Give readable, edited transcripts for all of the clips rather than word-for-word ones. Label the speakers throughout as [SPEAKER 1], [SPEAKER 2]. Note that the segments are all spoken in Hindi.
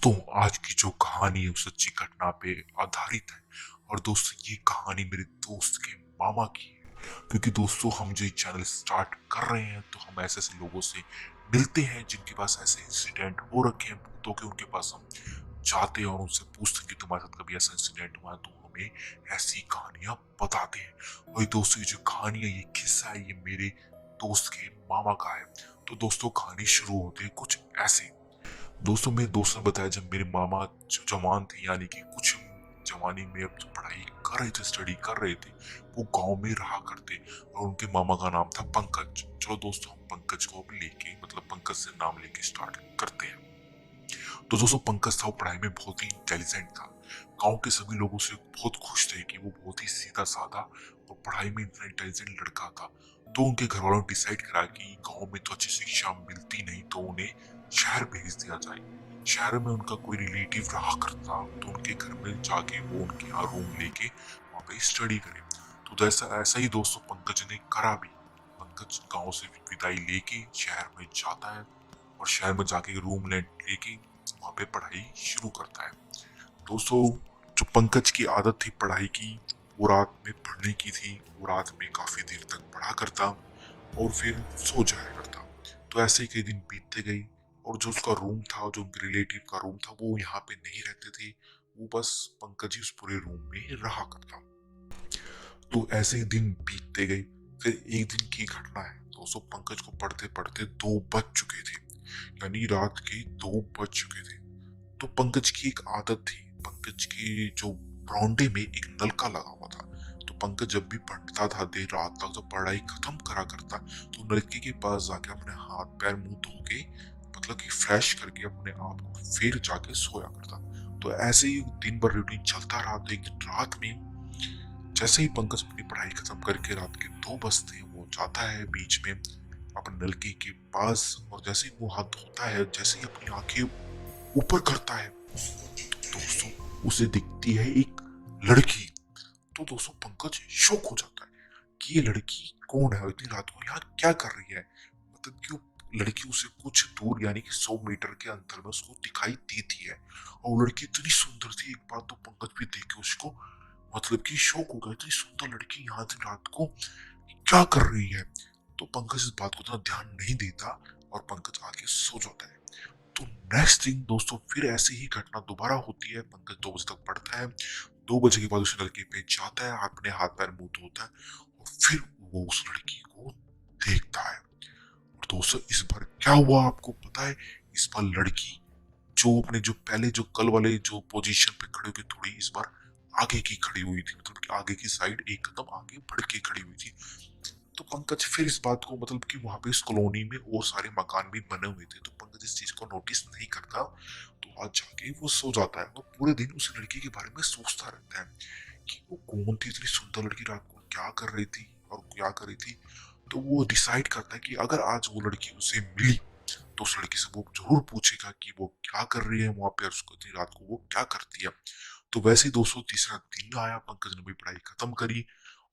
[SPEAKER 1] दोस्तों, आज की जो कहानी है वो सच्ची घटना पे आधारित है। और दोस्तों, ये कहानी मेरे दोस्त के मामा की है। क्योंकि दोस्तों, हम जो ये चैनल स्टार्ट कर रहे हैं तो हम ऐसे ऐसे लोगों से मिलते हैं जिनके पास ऐसे इंसिडेंट हो रखे हैं भूतों के। उनके पास हम जाते हैं और उनसे पूछते हैं कि तुम्हारे साथ कभी ऐसा इंसिडेंट हुआ है, तो हमें ऐसी कहानियां बताते हैं। और ये दोस्तों, ये जो कहानी है, ये किस्सा है, ये मेरे दोस्त के मामा का है। तो दोस्तों, कहानी शुरू होती है कुछ ऐसे। दोस्तों, मेरे दोस्त ने बताया जब मेरे मामा जवान थे, यानी कि कुछ जवानी में अब जो पढ़ाई कर रहे थे, स्टडी कर रहे थे, वो गांव में रहा करते। और उनके मामा का नाम था पंकज। चलो दोस्तों, हम पंकज को अब लेके मतलब पंकज से नाम लेके स्टार्ट करते हैं। तो दोस्तों, पंकज था, वो पढ़ाई में बहुत ही इंटेलिजेंट था। गांव के सभी लोगों से बहुत खुश थे कि वो बहुत ही सीधा साधा और पढ़ाई में इतना इंटेलिजेंट लड़का था। तो उनके घर वालों ने डिसाइड करा कि गांव में तो अच्छी शिक्षा मिलती नहीं, तो उन्हें शहर भेज दिया जाए। शहर में उनका कोई रिलेटिव रहा करता, तो उनके घर में जाके वो उनके यहाँ रूम लेके वहाँ पे स्टडी करे। तो जैसा ऐसा ही दोस्तों पंकज ने करा भी। पंकज गांव से विदाई लेके शहर में जाता है और शहर में जाके रूम लेके वहाँ पे पढ़ाई शुरू करता है। दोस्तों, जो पंकज की आदत थी पढ़ाई की, वो रात में पढ़ने की थी। वो रात में काफी देर तक पढ़ा करता और फिर सो जाया करता। तो ऐसे ही कई दिन बीतते गई। और जो उसका रूम था, जो उनके रिलेटिव का रूम था, वो यहाँ पे नहीं रहते थे। वो बस पंकज ही उस पूरे रूम में रहा करता। तो ऐसे ही दिन बीतते गए। फिर एक दिन की घटना है दोस्तों, पंकज को पढ़ते पढ़ते 2 बज चुके थे, यानी रात के 2 बज चुके थे। तो पंकज की एक आदत थी। पंकज के जो बरामदे में एक नलका लगा हुआ था। तो पंकज जब भी पढ़ता था देर रात तक, जब पढ़ाई खत्म करा करता, तो नलके के पास जाके अपने हाथ पैर मुंह धो के मतलब कि फ्रेश करके अपने आप को फिर जाके सोया करता। तो ऐसे ही दिन भर रूटीन चलता रहा। तो एक दिन रात में जैसे ही पंकज अपनी पढ़ाई खत्म करके रात के 2 बजते वो जाता है बीच में अपने नलके के पास। और जैसे ही वो हाथ धोता है, जैसे ही अपनी आंखें ऊपर करता है, दोस्तों उसे दिखती है एक लड़की। तो दोस्तों, पंकज शौक हो जाता है कि ये लड़की कौन है और इतनी रात को यहाँ क्या कर रही है। मतलब कि वो लड़की उसे कुछ दूर यानी कि 100 मीटर के अंतर में उसको दिखाई देती है। और वो लड़की इतनी सुंदर थी, एक बार तो पंकज भी देखे उसको मतलब कि शौक हो गया, इतनी सुंदर लड़की यहाँ दिन रात को क्या कर रही है। तो पंकज इस बात को इतना ध्यान नहीं देता और पंकज आके सो जाता है। तो नेक्स्ट दिन दोस्तों, फिर ऐसी ही घटना दोबारा होती है। पंकज 2 बजे तक पढ़ता है। 2 बजे के बाद उस लड़के पे जाता है, अपने हाथ पैर मुंह धोता है और फिर वो उस लड़की को देखता है। और दोस्तों, इस बार क्या हुआ आपको पता है? इस बार लड़की जो अपने जो पहले जो कल वाले जो पोजीशन पे खड़ी हुई, थोड़ी इस बार आगे की खड़ी हुई थी। मतलब कि आगे की साइड एक कदम आगे बढ़ के खड़ी हुई थी। तो पंकज फिर इस बात को मतलब कि वहां पे इस कॉलोनी में और सारे मकान भी बने हुए थे, तो पंकज इस चीज को नोटिस नहीं करता। तो आज जाके वो सो जाता है। वो पूरे दिन उस लड़की के बारे में सोचता रहता है कि वो कौन थी, इतनी सुंदर लड़की, रात को क्या कर रही थी और क्या कर रही थी। तो वो डिसाइड करता है कि अगर आज वो लड़की उसे मिली तो उस लड़की से वो जरूर पूछेगा कि वो क्या कर रही है वहां पे और उसको इतनी रात को वो क्या करती है। तो वैसे ही दोस्तों, तीसरा दिन आया, पंकज ने भी पढ़ाई खत्म करी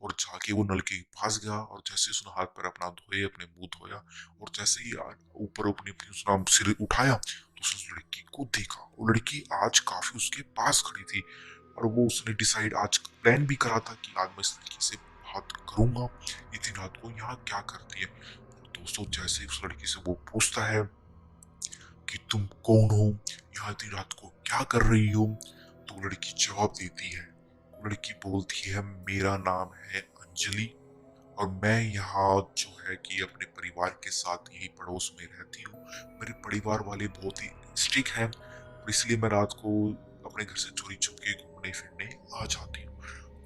[SPEAKER 1] और जाके वो नलके के पास गया। और जैसे उसने हाथ पर अपना धोए, अपने मुंह धोया और जैसे ही ऊपर अपनी अपनी उसने सिर उठाया, तो उसने उस लड़की को देखा। वो लड़की आज काफी उसके पास खड़ी थी और वो उसने डिसाइड आज प्लान भी करा था कि आज मैं इस लड़की से बात करूंगा, इतनी रात को यहाँ क्या करती है। दोस्तों, जैसे ही उस लड़की से वो पूछता है कि तुम कौन हो, यहाँ इतनी रात को क्या कर रही हो, तो लड़की जवाब देती है। लड़की बोलती है, मेरा नाम है अंजलि और मैं यहाँ जो है कि अपने परिवार के साथ यही पड़ोस में रहती हूँ। मेरे परिवार वाले बहुत ही स्ट्रिक्ट हैं और इसलिए मैं रात को अपने घर से चोरी छुपके घूमने फिरने आ जाती हूँ।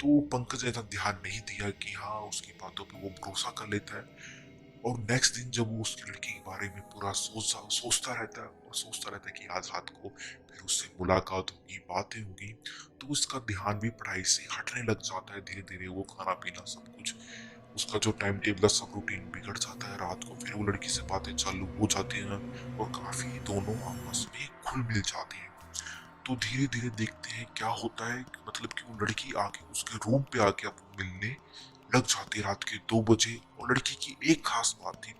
[SPEAKER 1] तो पंकज ने इतना ध्यान नहीं दिया कि हाँ, उसकी बातों पे वो भरोसा कर लेता है। और नेक्स्ट दिन जब वो उसकी लड़की के बारे में पूरा सोचता रहता है और सोचता रहता है कि आज रात को फिर उससे मुलाकात होगी, बातें होगी, तो उसका ध्यान भी पढ़ाई से हटने लग जाता है। धीरे धीरे वो खाना पीना सब कुछ, उसका जो टाइम टेबल सब रूटीन बिगड़ जाता है। रात को फिर वो लड़की से बातें चालू हो जाती हैं और काफी दोनों आपस में घुल मिल जाते हैं। तो धीरे धीरे देखते हैं क्या होता है मतलब कि वो लड़की आके उसके रूम पे आके अब मिलने लग जाती रात के 2 बजे। और लड़की की एक खास बात थी,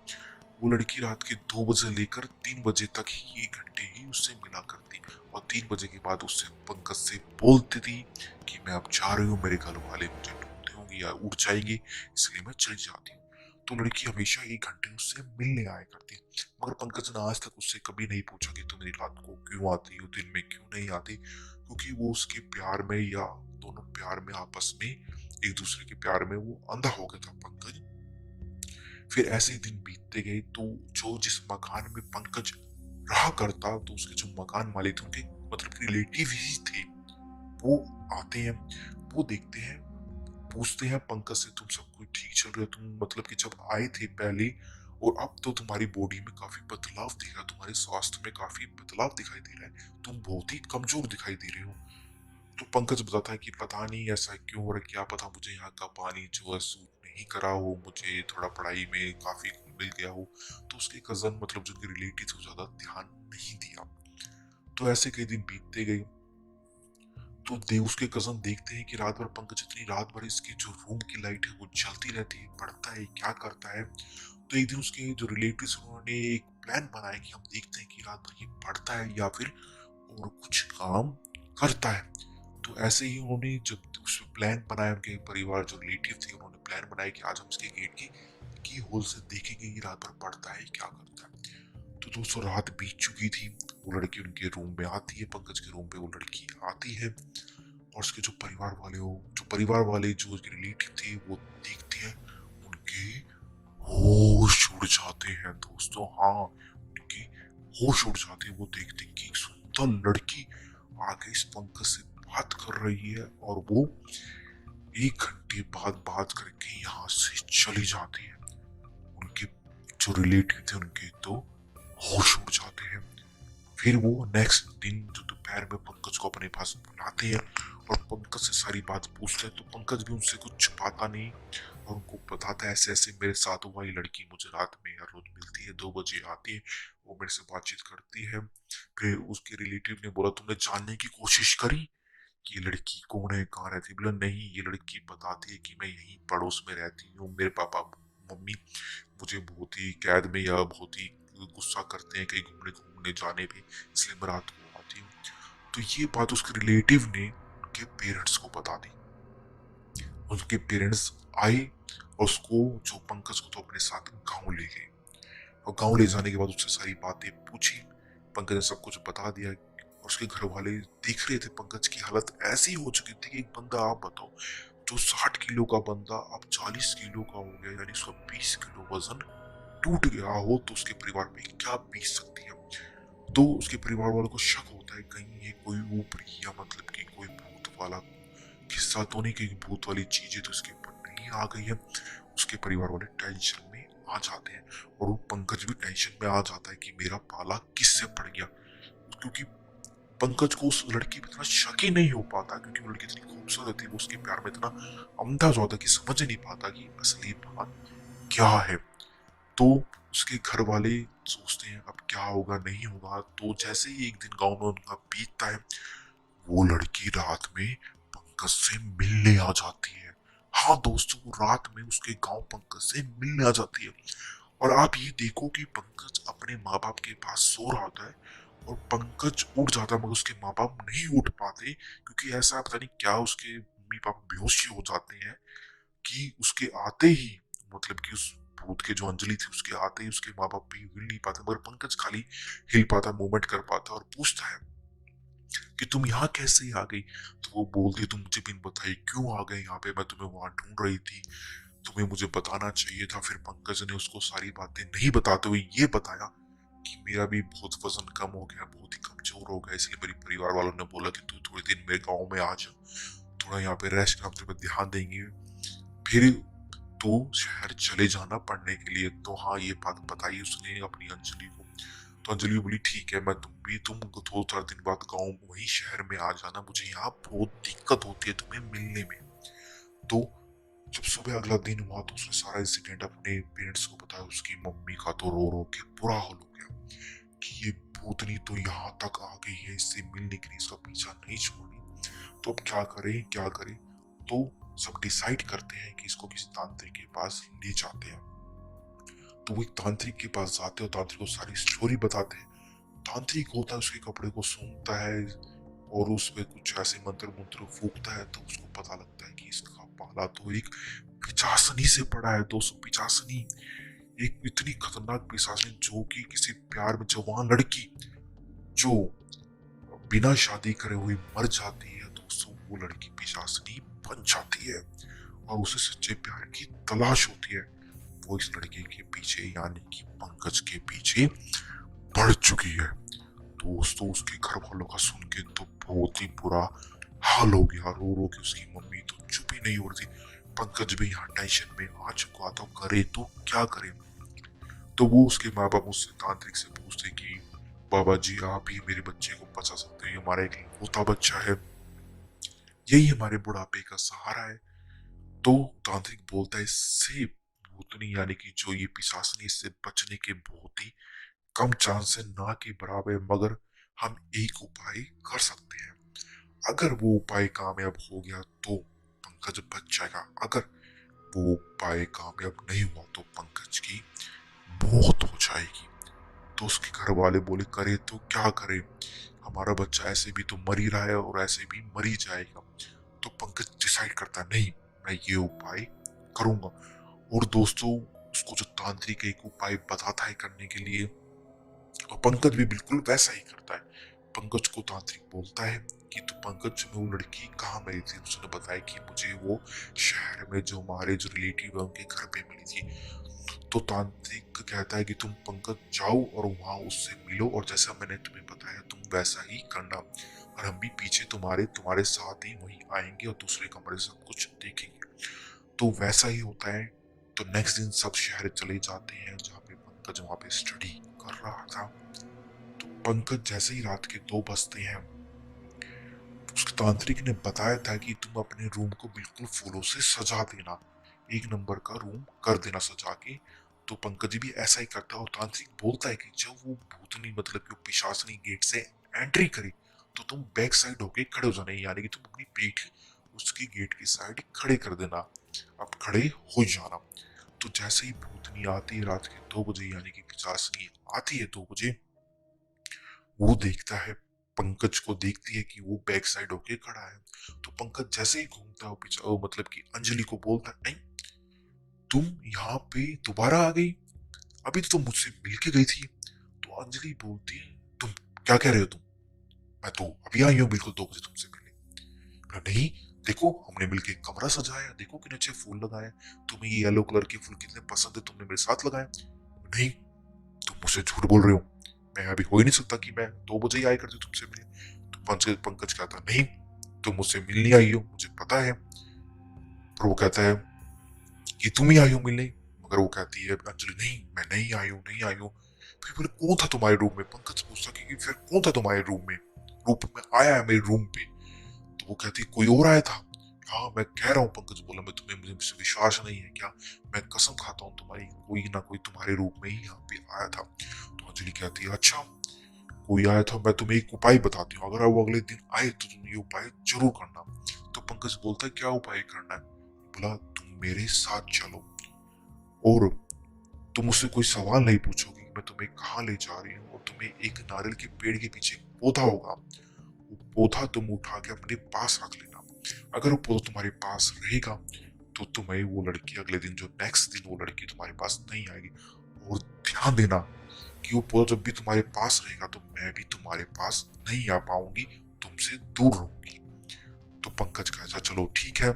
[SPEAKER 1] वो लड़की रात के 2 बजे लेकर 3 बजे तक ही 1 घंटे ही उससे मिला करती। और 3 बजे के बाद उससे पंकज से बोलती थी कि मैं अब जा रही हूँ, मेरे घर वाले मुझे ढूंढते होंगे या उठ जाएंगे, इसलिए मैं चली जाती हूँ। तो लड़की हमेशा 1 घंटे उससे मिलने आया करती, मगर पंकज ने आज तक उससे कभी नहीं पूछा कि तुम मेरी रात को क्यों आती हो, दिन में क्यों नहीं आती, क्योंकि वो उसके प्यार में या दोनों प्यार में आपस में एक दूसरे के प्यार में वो अंधा हो गया था पंकज। फिर ऐसे ही दिन बीतते गए तो जो जिस मकान में पंकज रहा करता, तो उसके जो मकान मालिक थे उनके मतलब रिलेटिव ही थे, वो आते हैं, वो देखते हैं, पूछते हैं पंकज से तुम सब कुछ ठीक चल रहा है, तुम मतलब कि जब आए थे पहले और अब तो तुम्हारी बॉडी में काफी बदलाव दिख रहा है, तुम्हारे स्वास्थ्य में काफी बदलाव दिखाई दे रहा है, तुम बहुत ही कमजोर दिखाई दे रहे हो। तो पंकज बताता है कि पता नहीं ऐसा क्यों हो रहा है, क्या पता मुझे यहाँ का पानी जो है सूट नहीं करा हो, मुझे थोड़ा पढ़ाई में काफी मिल गया हो। तो उसके कजन मतलब जो रिलेटिव थे ज्यादा ध्यान नहीं दिया। तो ऐसे कई दिन बीतते गए, तो उसके कजन देखते हैं कि रात भर पंकज इतनी रात भर इसकी जो रूम की लाइट है वो जलती रहती है, पढ़ता है क्या करता है। तो एक दिन उसके जो रिलेटिव्स उन्होंने एक प्लान बनाया कि हम देखते हैं कि रात भर ये पढ़ता है या फिर और कुछ काम करता है। तो ऐसे ही उन्होंने जब उस प्लान बनाया, उनके परिवार जो रिलेटिव थे उन्होंने प्लान बनाया कि आज हम इसके गेट की होल से देखेंगे ये रात भर पढ़ता है क्या करता है। तो दोस्तों रात बीत चुकी थी, वो लड़की उनके रूम में आती है, पंकज के रूम पे वो लड़की आती है, और उसके जो परिवार वाले जो उसके रिलेटिव थे वो देखते हैं, उनके होश उड़ जाते हैं दोस्तों। हाँ, उनकी होश उड़ जाते हैं, वो देखते हैं कि एक सुंदर लड़की आगे इस पंकज से बात कर रही है, और वो 1 घंटे बाद बात करके यहाँ से चली जाती है। उनके जो रिलेटिव थे उनके तो होश उड़ जाते हैं। फिर वो नेक्स्ट दिन जो दोपहर में पंकज को अपने पास बुलाते हैं और पंकज से सारी बात पूछते हैं। तो पंकज भी उनसे कुछ छुपाता नहीं और उनको बताता है ऐसे ऐसे मेरे साथ हुआ, ये लड़की मुझे रात में हर रोज मिलती है, 2 बजे आती है, वो मेरे से बातचीत करती है। फिर उसके रिलेटिव ने बोला तुमने जानने की कोशिश करी कि ये लड़की कौन है, कहाँ रहती है? बोला नहीं, ये लड़की बताती है कि मैं यहीं पड़ोस में रहती हूँ, मेरे पापा मम्मी मुझे बहुत ही कैद में या बहुत ही गुस्सा करते हैं कहीं घूमने घूमने जाने पे, इसलिए मैं रात को आती हूँ। तो ये बात उसके रिलेटिव ने उनके पेरेंट्स को बता दी। उसके पेरेंट्स आए और उसको जो पंकज को तो अपने साथ गाँव ले गए, और गाँव ले जाने के बाद उससे सारी बातें पूछी, पंकज ने सब कुछ बता दिया। और उसके घर वाले देख रहे थे पंकज की हालत ऐसी हो चुकी थी कि एक बंदा, आप बताओ, जो 60 किलो का बंदा अब 40 किलो का हो गया, यानी उसका 20 किलो वजन टूट गया हो, तो उसके परिवार पे क्या बीत सकती है। तो उसके परिवार वालों को शक होता है कहीं ये कोई ऊपरी या मतलब कि कोई भूत वाला किस्सा तो नहीं, कहीं भूत वाली चीजें तो इसके ऊपर नहीं आ गई है। उसके परिवार वाले टेंशन में आ जाते हैं, और वो पंकज भी टेंशन में आ जाता है कि मेरा पाला किससे पड़ गया, क्योंकि पंकज को उस लड़की पे इतना शक ही नहीं हो पाता, क्योंकि वो लड़की इतनी खूबसूरत थी, वो उसके प्यार में इतना अंधा हो जाता कि समझ ही नहीं पाता कि असली बात क्या है। तो उसके घर वाले सोचते हैं अब क्या होगा नहीं होगा। तो जैसे ही एक दिन गांव में उनका बीतता है, वो लड़की रात में पंकज से मिलने आ जाती है। हाँ दोस्तों, वो रात में उसके गांव पंकज से मिलने आ जाती है। और आप ये देखो कि पंकज अपने माँ बाप के पास सो रहा होता है, और पंकज उठ जाता है, मगर उसके माँ बाप नहीं उठ पाते, क्योंकि ऐसा पता नहीं क्या उसके मम्मी पापा बेहोश ही हो जाते हैं कि उसके आते ही, मतलब कि उस भूत के जो अंजलि थी उसके आते ही उसके माँ बाप भी हिल नहीं पाते, मगर पंकज खाली हिल पाता, मूवमेंट कर पाता, और पूछता है कि तुम यहाँ कैसे आ गई। तो वो बोलती तुम मुझे बिन बताई क्यों आ गए यहाँ पे, मैं तुम्हें वहां ढूंढ रही थी, तुम्हें मुझे बताना चाहिए था। फिर पंकज ने उसको सारी बातें नहीं बताते हुए ये बताया कि मेरा भी बहुत वजन कम हो गया, बहुत ही कमजोर हो गया, इसलिए मेरे परिवार वालों ने बोला कि तू थोड़े दिन मेरे गाँव में आ जा, थोड़ा यहाँ पे रेस्ट कर, हम तेरे पे ध्यान देंगे, फिर तो शहर चले जाना पढ़ने के लिए। तो हाँ, ये बात बताई उसने अपनी अंजलि को। तो अंजलि बोली ठीक है, मैं तुम 2-4 दिन बाद गाँव वही शहर में आ जाना, मुझे यहाँ बहुत दिक्कत होती है तुम्हें मिलने में। तो जब सुबह अगला दिन हुआ तो उसने सारा इंसिडेंट अपने पेरेंट्स को बताया। उसकी मम्मी का तो रो रो के बुरा हाल हो गया कि ये भूतनी तो यहाँ तक आ गई है, इससे मिलने के लिए इसका पीछा नहीं छोड़ी, तो अब क्या करें क्या करें। तो सब डिसाइड करते हैं कि इसको किसी तांत्रिक के पास ले जाते हैं। तो वो एक तांत्रिक के पास जाते हैं और तांत्रिक को सारी स्टोरी बताते हैं। तांत्रिक होता है उसके कपड़े को सूंघता है और उस पे कुछ ऐसे मंत्र मंत्र फूकता है, तो उसको पता लगता है कि इसका पाला तो एक पिचासनी से पड़ा है। 200 पिचासनी, एक इतनी खतरनाक पिशाचनी जो कि किसी प्यार में जवान लड़की जो बिना शादी करे हुई मर जाती है, दोस्तों वो लड़की पिशाचनी बन जाती है और उसे सच्चे प्यार की तलाश होती है। वो इस लड़के के पीछे यानी कि पंकज के पीछे पड़ चुकी है। दोस्तों उसके घर वालों का सुन के तो बहुत ही बुरा हाल हो गया। रो रो के उसकी मम्मी तो चुप ही नहीं हो रही थी। पंकज भी यहाँ टेंशन में आ चुका था, करे तो क्या करे। तो वो उसके माँ बाप उससे तांत्रिक से पूछते कि बाबा जी आप ही मेरे बच्चे को बचा सकते हैं, हमारा एक लौता बच्चा है, यही हमारे बुढ़ापे का सहारा है। तो तांत्रिक बोलता है इससे भूतनी यानी कि जो ये पिशाचनी, इससे बचने के बहुत ही कम चांस है, ना के बराबर, मगर हम एक उपाय कर सकते हैं। अगर वो उपाय कामयाब हो गया तो पंकज बच जाएगा, अगर वो उपाय कामयाब नहीं हुआ तो पंकज की मौत हो जाएगी। तो उसके घर वाले बोले करे तो क्या करे, हमारा बच्चा ऐसे भी तो मर ही रहा है और ऐसे भी मर ही जाएगा। तो पंकज डिसाइड करता नहीं, मैं ये उपाय करूंगा। और दोस्तों उसको जो तांत्रिक एक उपाय बताता है करने के लिए, और पंकज भी बिल्कुल वैसा ही करता है। पंकज को तांत्रिक बोलता है कि तू पंकज में वो लड़की कहाँ मिली थी। उसने बताया कि मुझे वो शहर में जो हमारे जो रिलेटिव है उनके घर पे मिली थी। तो तांत्रिक कहता है कि तुम पंकज जाओ और वहां उससे मिलो और जैसा मैंने तुम्हें बताया तुम वैसा ही करना, और हम भी पीछे तुम्हारे तुम्हारे साथ ही वहीं आएंगे और दूसरे कमरे से सब कुछ देखेंगे। तो वैसा ही होता है। तो नेक्स्ट दिन सब शहर चले जाते हैं जहाँ पे पंकज वहां पे स्टडी कर रहा था। तो पंकज जैसे ही रात के 2 बजते हैं, उसके तांत्रिक ने बताया था कि तुम अपने रूम को बिल्कुल फूलों से सजा देना, एक नंबर का रूम कर देना सजा के। तो पंकज भी ऐसा ही करता है और तांत्रिक बोलता है कि जब वो भूतनी मतलब कि वो पिशाचनी गेट से एंट्री करे तो तुम बैक साइड होके खड़े हो जाना, यानी कि तुम अपनी पीठ उसकी गेट की साइड खड़े कर देना, अब खड़े हो जाना। तो जैसे ही भूतनी आती है रात के 2 बजे यानी कि पिशाचनी आती है 2 बजे, वो देखता है, पंकज को देखती है कि वो बैक साइड होके खड़ा है। तो पंकज जैसे ही घूमता है पीछे, मतलब कि अंजलि को बोलता है नहीं तुम यहाँ पे दोबारा आ गई, अभी तो तुम मुझसे मिल के गई थी। तो अंजलि बोलती है तुम क्या कह रहे हो तुम, मैं तो अभी आई हूँ बिल्कुल 2 बजे तुमसे मिलने। बोला, नहीं देखो हमने मिलके कमरा सजाया, देखो कितने अच्छे फूल लगाए, तुम्हें ये येलो कलर के फूल कितने पसंद है तुमने मेरे साथ लगाए। नहीं तुम मुझसे झूठ बोल रहे हो, मैं अभी हो ही नहीं सकता कि मैं 2 बजे ही आया करती तुमसे मिले। तो पंकज पंकज कहता नहीं तुम मुझसे मिलने आई हो मुझे पता है। पर वो कहता है कि तुम ही आई हो मिलने, मगर वो कहती है अंजलि नहीं मैं नहीं आई हूँ नहीं आई हूँ। फिर बोले कौन था तुम्हारे रूम में, पंकज पूछता कि फिर कौन था तुम्हारे रूम में, रूप में आया है मेरे रूम पे। तो वो कहती कोई और आया था। हाँ मैं कह रहा हूँ, पंकज बोला मैं तुम्हें मुझे मुझसे विश्वास नहीं है क्या, मैं कसम खाता हूँ तुम्हारी कोई ना कोई तुम्हारे रूप में ही यहाँ पे आया था। तो अंजलि कहती है अच्छा कोई आया था, मैं तुम्हें एक उपाय बताती हूँ, अगर वो अगले दिन आए तो तुम ये उपाय जरूर करना। तो पंकज बोलता है क्या उपाय करना है। बोला तुम मेरे साथ चलो और तुम मुझसे कोई सवाल नहीं पूछोगी, मैं तुम्हें कहाँ ले जा रही हूँ, और तुम्हें एक नारियल के पेड़ के पीछे एक पौधा होगा, वो पौधा तुम उठा के अपने पास रख लेना। अगर वो पौधा तुम्हारे पास रहेगा तो तुम्हें वो लड़की अगले दिन जो नेक्स्ट दिन वो लड़की तुम्हारे पास नहीं आएगी। और ध्यान देना कि वो पौधा जब भी तुम्हारे पास रहेगा तो मैं भी तुम्हारे पास नहीं आ पाऊंगी, तुमसे दूर रहूंगी। तो पंकज कहता चलो ठीक है।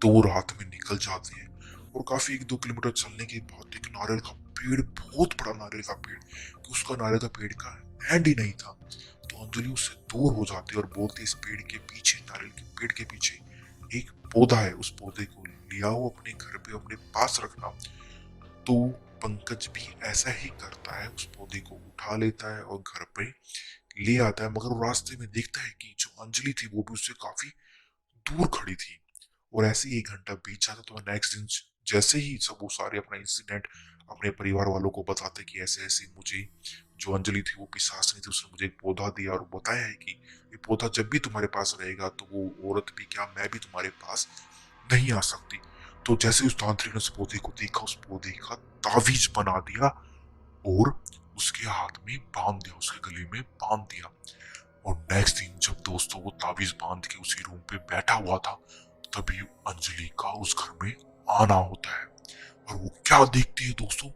[SPEAKER 1] तो वो रात में निकल जाते हैं और काफी 1-2 किलोमीटर चलने के बाद एक नारियल का पेड़, बहुत बड़ा नारियल का पेड़, कि उसका नारियल का पेड़ का एंड ही नहीं था। तो अंजलि उससे दूर हो जाती है और बोलती इस पेड़ के पीछे, नारियल के पेड़ के पीछे एक पौधा है, उस पौधे को ले आओ अपने घर पे अपने पास रखना। तो पंकज भी ऐसा ही करता है, उस पौधे को उठा लेता है और घर पे ले आता है, मगर वो रास्ते में देखता है कि जो अंजलि थी वो भी उससे काफी दूर खड़ी थी। और ऐसे ही 1 घंटा बीत जाता। तो नेक्स्ट दिन जैसे ही सब वो सारे अपना इंसिडेंट अपने परिवार वालों को बताते कि ऐसे ऐसे मुझे जो अंजलि थी वो पिशाचनी थी, उसने मुझे एक पौधा दिया और बताया है कि ये पौधा जब भी तुम्हारे पास रहेगा तो वो औरत भी क्या मैं भी तुम्हारे पास नहीं आ सकती। तो जैसे उस तांत्रिक ने उस पौधे को देखा, उस पौधे का तावीज बना दिया और उसके हाथ में बांध दिया, उसके गले में बांध दिया। और नेक्स्ट दिन जब दोस्तों वो ताबीज बांध के उसी रूम पे बैठा हुआ था, तभी अंजलि का उस घर में आना होता है। और वो क्या देखती है दोस्तों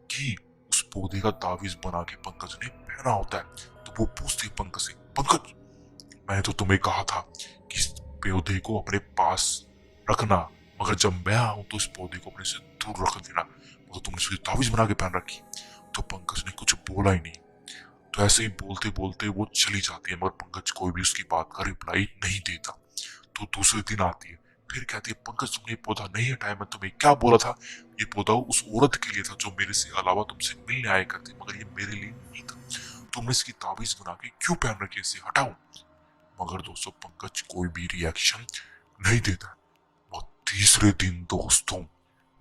[SPEAKER 1] कि उस पौधे का ताबीज बना के पंकज ने पहना होता है। तो वो पूछती है पंकज से, पंकज मैं तो तुम्हें कहा था कि इस पौधे को अपने पास रखना, मगर जब मैं आऊं तो इस पौधे को अपने से दूर रख देना, मगर तुमने उसकी ताबीज बना के पहन रखी। तो पंकज ने कुछ बोला ही नहीं। तो ऐसे ही बोलते बोलते वो चली जाती है, मगर पंकज कोई भी उसकी बात का रिप्लाई नहीं देता। तो दूसरे दिन आती है, फिर कहती है, पंकज तुमने ये पौधा नहीं हटाया, मैं तुम्हें क्या बोला था, ये पौधा उस औरत के लिए था जो मेरे से अलावा तुमसे मिलने आया करती, मगर ये मेरे लिए नहीं था। तुमने इसकी ताबीज बना के क्यों पहन रखी, इसे हटाओ। मगर दोस्तों पंकज कोई भी रिएक्शन नहीं देता। और तीसरे दिन दोस्तों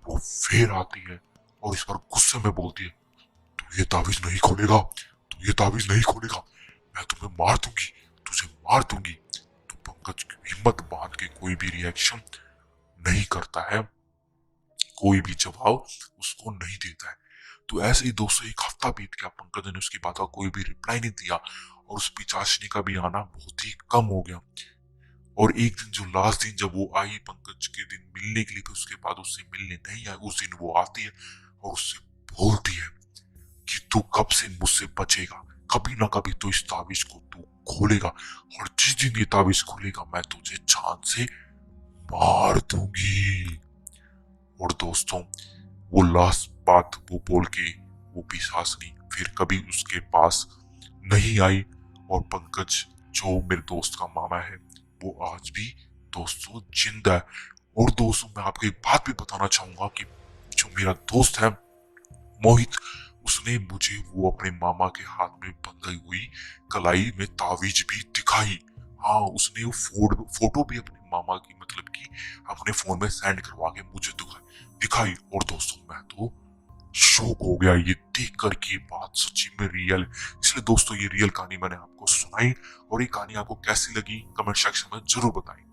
[SPEAKER 1] वो फिर आती है और इस बार गुस्से में बोलती है, तू ये ताबीज नहीं खोलेगा, तू ये ताबीज नहीं खोलेगा, मैं तुम्हें मार दूंगी, तुझे मार दूंगी। तो पंकज हिम्मत बांध के कोई भी रिएक्शन नहीं करता है, कोई भी जवाब उसको नहीं देता है। तो ऐसे ही दोस्तों एक हफ्ता बीत गया, पंकज ने उसकी बात का कोई भी रिप्लाई नहीं दिया और उस पिचाशनी का भी आना बहुत ही कम हो गया। और एक दिन जो लास्ट दिन जब वो आई पंकज के दिन मिलने के लिए, तो उसके बाद उससे मिलने नहीं आई। उस दिन वो आती है और उससे बोलती है कि तू कब से मुझसे बचेगा, कभी ना कभी तो इस ताबीज को तू खोलेगा, और जिस दिन ये ताबीज खोलेगा मैं तुझे जान से मार दूंगी। और दोस्तों वो लास्ट बात वो बोल के वो पिशाचनी फिर कभी उसके पास नहीं आई। और पंकज जो मेरे दोस्त का मामा है वो आज भी दोस्तों जिंदा है। और दोस्तों मैं आपको एक बात भी बताना चाहूंगा कि जो मेरा दोस्त है मोहित, उसने मुझे वो अपने मामा के हाथ में बंधी हुई कलाई में तावीज भी दिखाई। हाँ उसने वो फोटो भी अपने मामा की मतलब कि अपने फोन में सेंड करवा के मुझे दिखाई। और दोस्तों मैं तो शौक हो गया ये देख कर कि बात सच्ची में रियल। इसलिए दोस्तों ये रियल कहानी मैंने आपको सुनाई, और ये कहानी आपको कैसी लगी कमेंट सेक्शन में जरूर बताएं।